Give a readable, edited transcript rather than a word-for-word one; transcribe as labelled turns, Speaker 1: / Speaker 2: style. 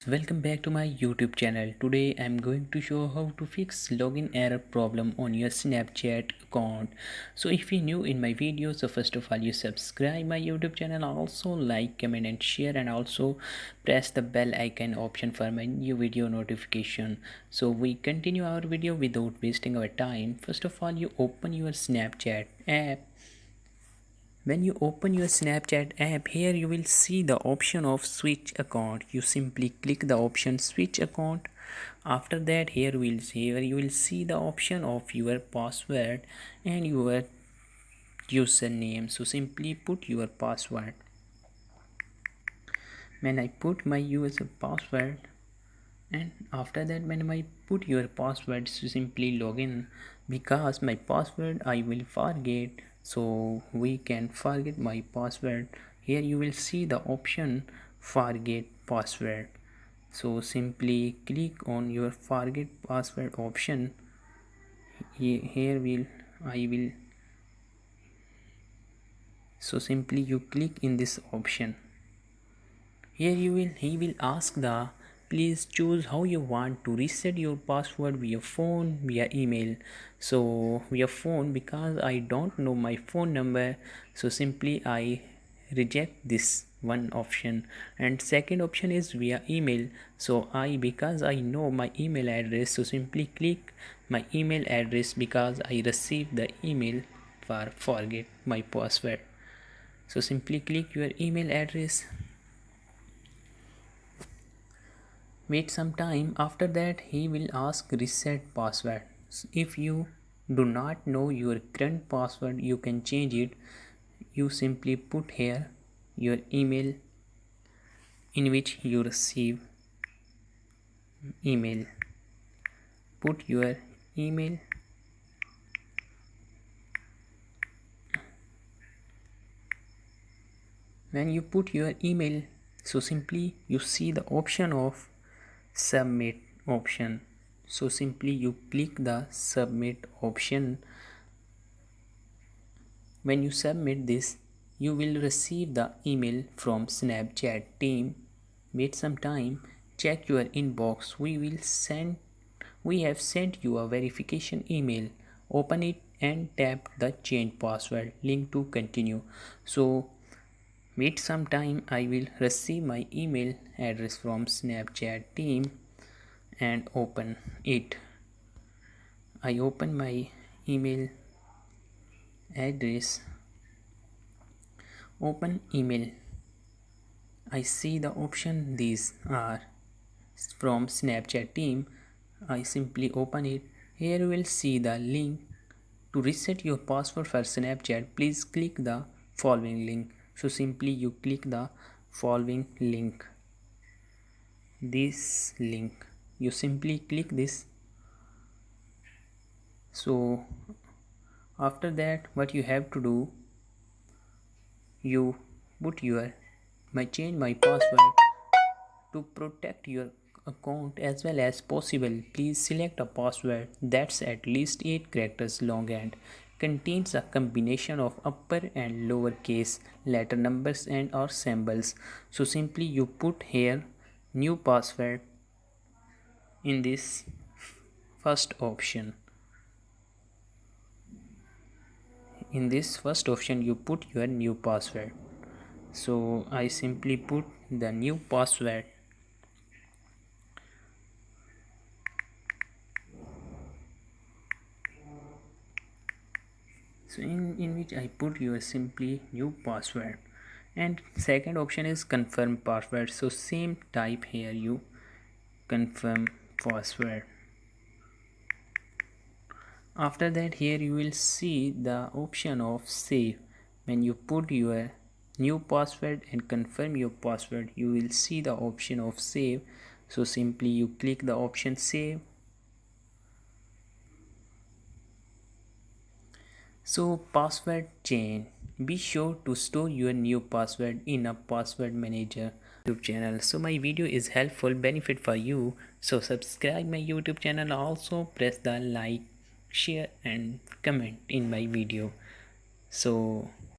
Speaker 1: Welcome back to my YouTube channel. Today I'm going to show how to fix login error problem on your Snapchat account. So if you're new in my video, so first of all you subscribe my YouTube channel, also like, comment and share, and also press the bell icon option for my new video notification. So we continue our video without wasting our time. First of all you open your Snapchat app. When you open your Snapchat app, here you will see the option of switch account. You simply click the option switch account. After that, here you will see the option of your password and your username. So simply put your password. When I put my user password, and after that when I put your password, so simply log in, because my password I will forget, so we can forget my password. Here you will see the option forget password, so simply click on your forget password option. Here will I will so simply you click in this option. Here he will ask the please choose how you want to reset your password via phone, via email. So via phone, because I don't know my phone number, so simply I reject this one option. And second option is via email. So because I know my email address, so simply click my email address, because I received the email for forget my password. So simply click your email address. Wait some time. After that he will ask reset password. If you do not know your current password, you can change it. You simply put here your email in which you receive email. Put your email. When you put your email, so simply you see the option of submit option. So simply you click the submit option. When you submit this, you will receive the email from Snapchat team. Wait some time, check your inbox. We have sent you a verification email. Open it and tap the change password link to continue. So wait some time, I will receive my email address from Snapchat team and open it. I open my email address. Open email. I see the option these are from Snapchat team. I simply open it. Here you will see the link to reset your password for Snapchat. Please click the following link. So simply you click the following link. This link. You simply click this. So after that what you have to do, you put your change my password. To protect your account as well as possible, please select a password that's at least 8 characters long and contains a combination of upper and lower case letter numbers and or symbols. So simply you put here new password in this first option. In this first option you put your new password. So I simply put the new password. So in which I put your simply new password, and second option is confirm password. So same type, here you confirm password. After that here you will see the option of save. When you put your new password and confirm your password, you will see the option of save. So simply you click the option save. So password change. Be sure to store your new password in a password manager YouTube channel. So my video is helpful benefit for you. So subscribe my YouTube channel. Also press the like, share and comment in my video. So